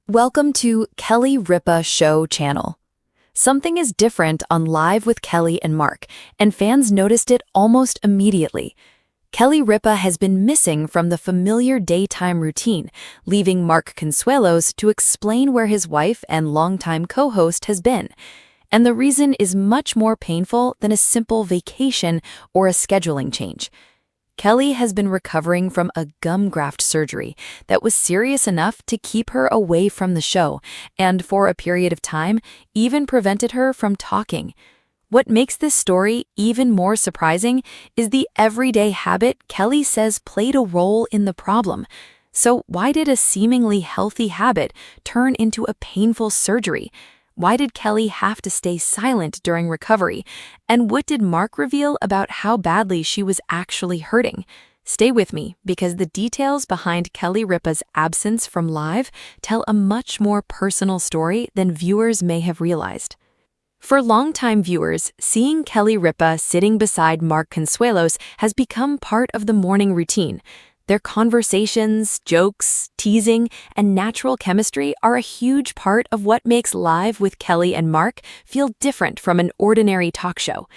Welcome to Kelly Ripa Show channel. Something is different on Live with Kelly and Mark, and fans noticed it almost immediately. Kelly Ripa has been missing from the familiar daytime routine, leaving Mark Consuelos to explain where his wife and longtime co-host has been. And the reason is much more painful than a simple vacation or a scheduling change. Kelly has been recovering from a gum graft surgery that was serious enough to keep her away from the show, and for a period of time, even prevented her from talking. What makes this story even more surprising is the everyday habit Kelly says played a role in the problem. So why did a seemingly healthy habit turn into a painful surgery? Why did Kelly have to stay silent during recovery? And what did Mark reveal about how badly she was actually hurting? Stay with me, because the details behind Kelly Ripa's absence from Live tell a much more personal story than viewers may have realized. For longtime viewers, seeing Kelly Ripa sitting beside Mark Consuelos has become part of the morning routine. Their conversations, jokes, teasing, and natural chemistry are a huge part of what makes Live with Kelly and Mark feel different from an ordinary talk show.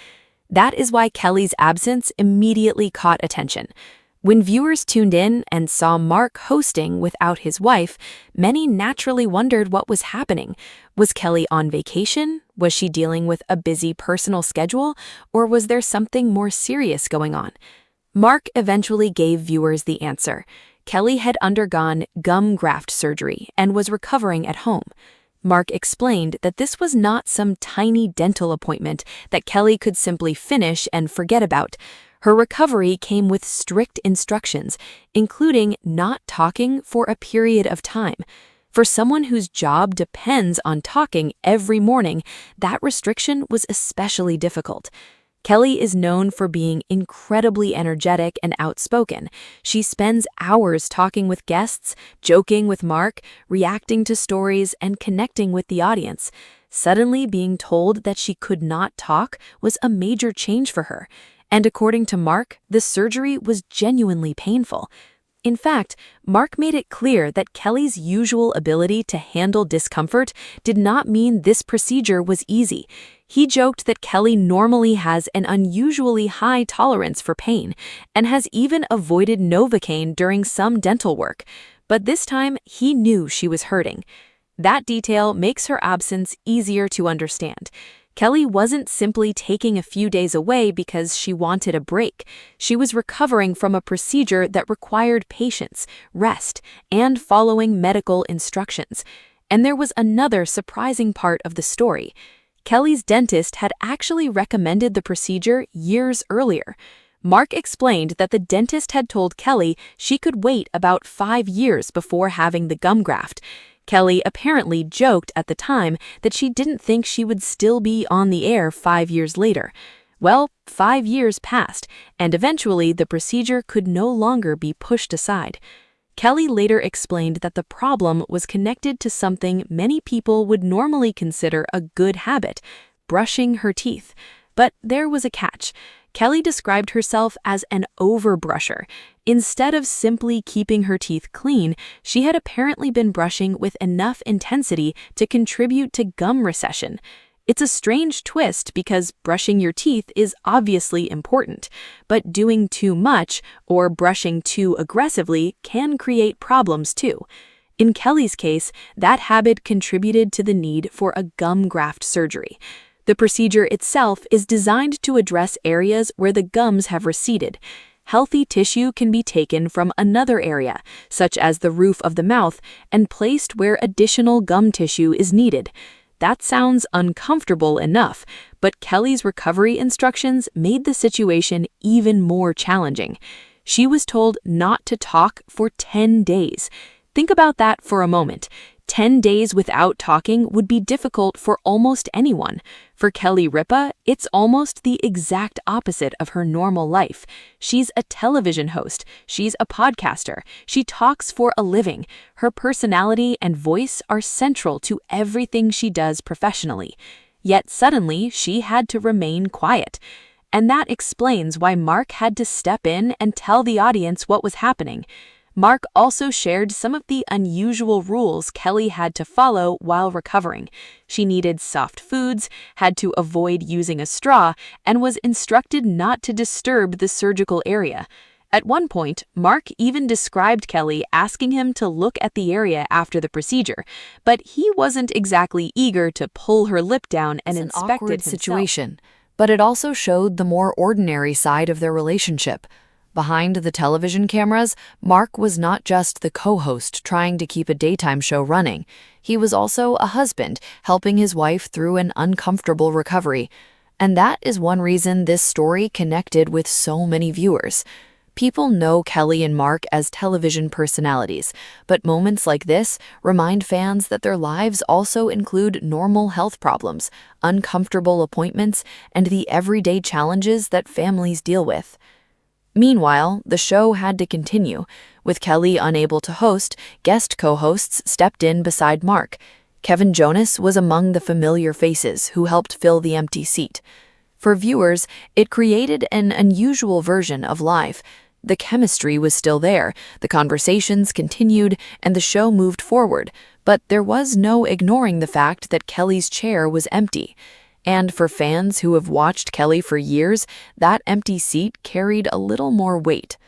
That is why Kelly's absence immediately caught attention. When viewers tuned in and saw Mark hosting without his wife, many naturally wondered what was happening. Was Kelly on vacation? Was she dealing with a busy personal schedule? Or was there something more serious going on? Mark eventually gave viewers the answer. Kelly had undergone gum graft surgery and was recovering at home. Mark explained that this was not some tiny dental appointment that Kelly could simply finish and forget about. Her recovery came with strict instructions, including not talking for a period of time. For someone whose job depends on talking every morning, that restriction was especially difficult. Kelly is known for being incredibly energetic and outspoken. She spends hours talking with guests, joking with Mark, reacting to stories, and connecting with the audience. Suddenly being told that she could not talk was a major change for her. And according to Mark, the surgery was genuinely painful. In fact, Mark made it clear that Kelly's usual ability to handle discomfort did not mean this procedure was easy. He joked that Kelly normally has an unusually high tolerance for pain and has even avoided Novocaine during some dental work. But this time, he knew she was hurting. That detail makes her absence easier to understand. Kelly wasn't simply taking a few days away because she wanted a break. She was recovering from a procedure that required patience, rest, and following medical instructions. And there was another surprising part of the story. Kelly's dentist had actually recommended the procedure years earlier. Mark explained that the dentist had told Kelly she could wait about 5 years before having the gum graft. Kelly apparently joked at the time that she didn't think she would still be on the air 5 years later. Well, 5 years passed, and eventually the procedure could no longer be pushed aside. Kelly later explained that the problem was connected to something many people would normally consider a good habit: brushing her teeth. But there was a catch. Kelly described herself as an overbrusher. Instead of simply keeping her teeth clean, she had apparently been brushing with enough intensity to contribute to gum recession. It's a strange twist because brushing your teeth is obviously important, but doing too much or brushing too aggressively can create problems too. In Kelly's case, that habit contributed to the need for a gum graft surgery. The procedure itself is designed to address areas where the gums have receded. Healthy tissue can be taken from another area, such as the roof of the mouth, and placed where additional gum tissue is needed. That sounds uncomfortable enough, but Kelly's recovery instructions made the situation even more challenging. She was told not to talk for 10 days. Think about that for a moment. 10 days without talking would be difficult for almost anyone. For Kelly Ripa, it's almost the exact opposite of her normal life. She's a television host. She's a podcaster. She talks for a living. Her personality and voice are central to everything she does professionally. Yet suddenly, she had to remain quiet. And that explains why Mark had to step in and tell the audience what was happening. Mark also shared some of the unusual rules Kelly had to follow while recovering. She needed soft foods, had to avoid using a straw, and was instructed not to disturb the surgical area. At one point, Mark even described Kelly asking him to look at the area after the procedure, but he wasn't exactly eager to pull her lip down and It's an inspect awkward it himself. situation, but it also showed the more ordinary side of their relationship. Behind the television cameras, Mark was not just the co-host trying to keep a daytime show running. He was also a husband, helping his wife through an uncomfortable recovery. And that is one reason this story connected with so many viewers. People know Kelly and Mark as television personalities, but moments like this remind fans that their lives also include normal health problems, uncomfortable appointments, and the everyday challenges that families deal with. Meanwhile, the show had to continue. With Kelly unable to host, guest co-hosts stepped in beside Mark. Kevin Jonas was among the familiar faces who helped fill the empty seat. For viewers, it created an unusual version of life. The chemistry was still there, the conversations continued, and the show moved forward, but there was no ignoring the fact that Kelly's chair was empty. And for fans who have watched Kelly for years, that empty seat carried a little more weight.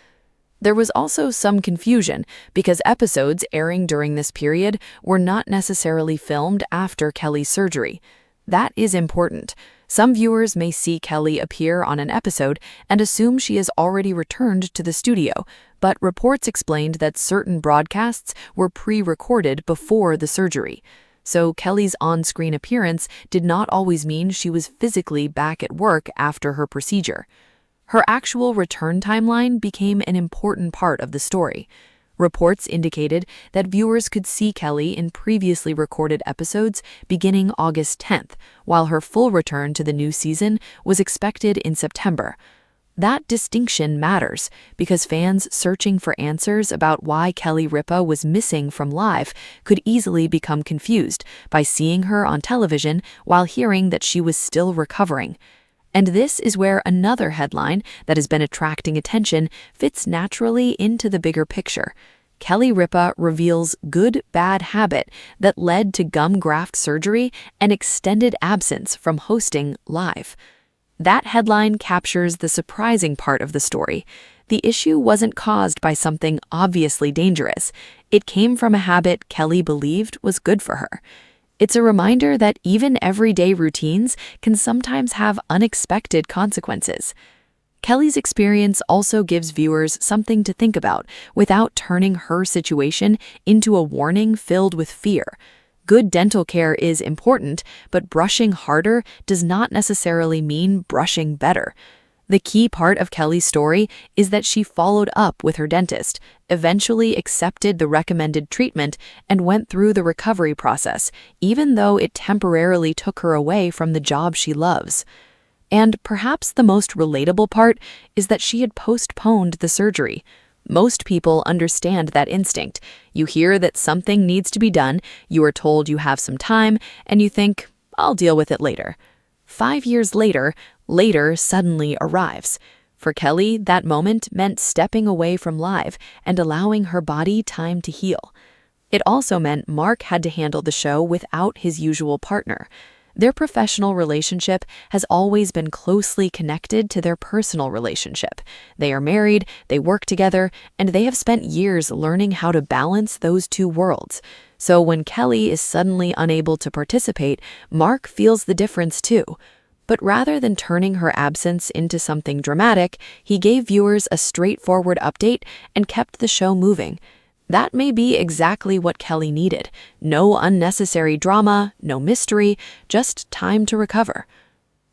There was also some confusion because episodes airing during this period were not necessarily filmed after Kelly's surgery. That is important. Some viewers may see Kelly appear on an episode and assume she has already returned to the studio, but reports explained that certain broadcasts were pre-recorded before the surgery. So Kelly's on-screen appearance did not always mean she was physically back at work after her procedure. Her actual return timeline became an important part of the story. Reports indicated that viewers could see Kelly in previously recorded episodes beginning August 10th, while her full return to the new season was expected in September. That distinction matters because fans searching for answers about why Kelly Ripa was missing from live could easily become confused by seeing her on television while hearing that she was still recovering. And this is where another headline that has been attracting attention fits naturally into the bigger picture. Kelly Ripa reveals good bad habit that led to gum graft surgery and extended absence from hosting live. That headline captures the surprising part of the story. The issue wasn't caused by something obviously dangerous. It came from a habit Kelly believed was good for her. It's a reminder that even everyday routines can sometimes have unexpected consequences. Kelly's experience also gives viewers something to think about without turning her situation into a warning filled with fear. Good dental care is important, but brushing harder does not necessarily mean brushing better. The key part of Kelly's story is that she followed up with her dentist, eventually accepted the recommended treatment, and went through the recovery process, even though it temporarily took her away from the job she loves. And perhaps the most relatable part is that she had postponed the surgery. Most people understand that instinct. You hear that something needs to be done, you are told you have some time, and you think, I'll deal with it later. 5 years later, later suddenly arrives. For Kelly, that moment meant stepping away from live and allowing her body time to heal. It also meant Mark had to handle the show without his usual partner. Their professional relationship has always been closely connected to their personal relationship. They are married, they work together, and they have spent years learning how to balance those two worlds. So when Kelly is suddenly unable to participate, Mark feels the difference too. But rather than turning her absence into something dramatic, he gave viewers a straightforward update and kept the show moving. That may be exactly what Kelly needed. No unnecessary drama, no mystery, just time to recover.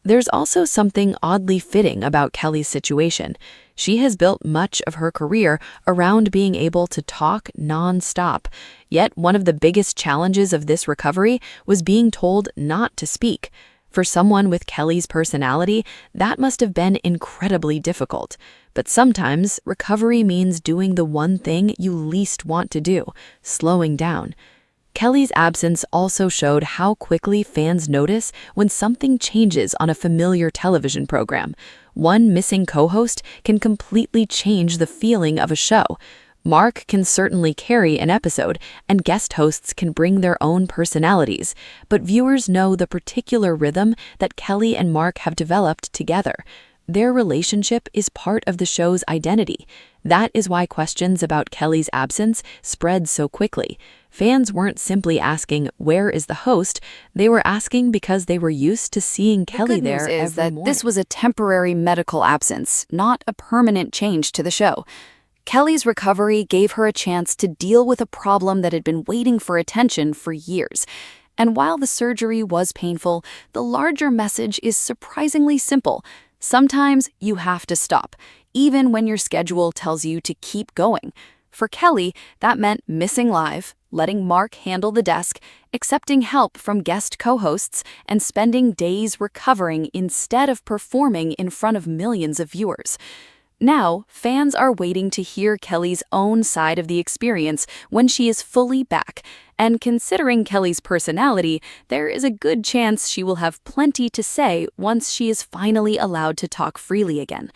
There's also something oddly fitting about Kelly's situation. She has built much of her career around being able to talk non-stop. Yet one of the biggest challenges of this recovery was being told not to speak. For someone with Kelly's personality, that must have been incredibly difficult. But sometimes, recovery means doing the one thing you least want to do, slowing down. Kelly's absence also showed how quickly fans notice when something changes on a familiar television program. One missing co-host can completely change the feeling of a show. Mark can certainly carry an episode, and guest hosts can bring their own personalities, but viewers know the particular rhythm that Kelly and Mark have developed together. Their relationship is part of the show's identity. That is why questions about Kelly's absence spread so quickly. Fans weren't simply asking, "Where is the host?" They were asking because they were used to seeing Kelly there The good news is every that morning. this was a temporary medical absence, not a permanent change to the show. Kelly's recovery gave her a chance to deal with a problem that had been waiting for attention for years. And while the surgery was painful, the larger message is surprisingly simple. Sometimes you have to stop, even when your schedule tells you to keep going. For Kelly, that meant missing live, letting Mark handle the desk, accepting help from guest co-hosts, and spending days recovering instead of performing in front of millions of viewers. Now, fans are waiting to hear Kelly's own side of the experience when she is fully back, and considering Kelly's personality, there is a good chance she will have plenty to say once she is finally allowed to talk freely again.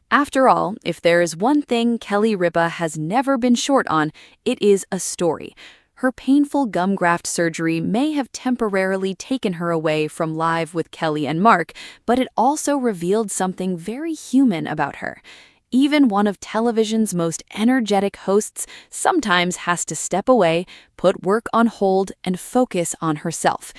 After all, if there is one thing Kelly Ripa has never been short on, it is a story. Her painful gum graft surgery may have temporarily taken her away from Live with Kelly and Mark, but it also revealed something very human about her. Even one of television's most energetic hosts sometimes has to step away, put work on hold, and focus on herself.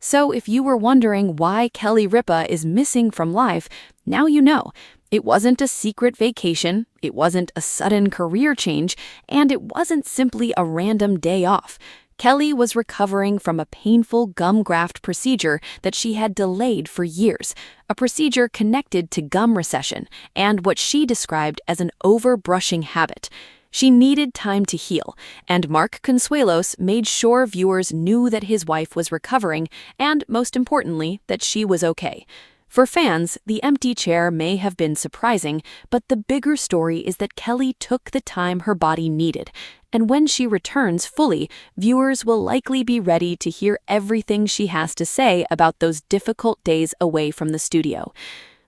So if you were wondering why Kelly Ripa is missing from Live, now you know. It wasn't a secret vacation, it wasn't a sudden career change, and it wasn't simply a random day off. Kelly was recovering from a painful gum graft procedure that she had delayed for years, a procedure connected to gum recession and what she described as an over-brushing habit. She needed time to heal, and Mark Consuelos made sure viewers knew that his wife was recovering and, most importantly, that she was okay. For fans, the empty chair may have been surprising, but the bigger story is that Kelly took the time her body needed. And when she returns fully, viewers will likely be ready to hear everything she has to say about those difficult days away from the studio.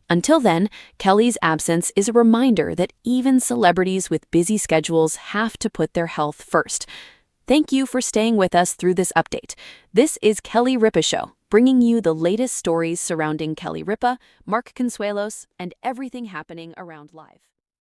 Until then, Kelly's absence is a reminder that even celebrities with busy schedules have to put their health first. Thank you for staying with us through this update. This is Kelly Ripa Show, bringing you the latest stories surrounding Kelly Ripa, Mark Consuelos, and everything happening around Live.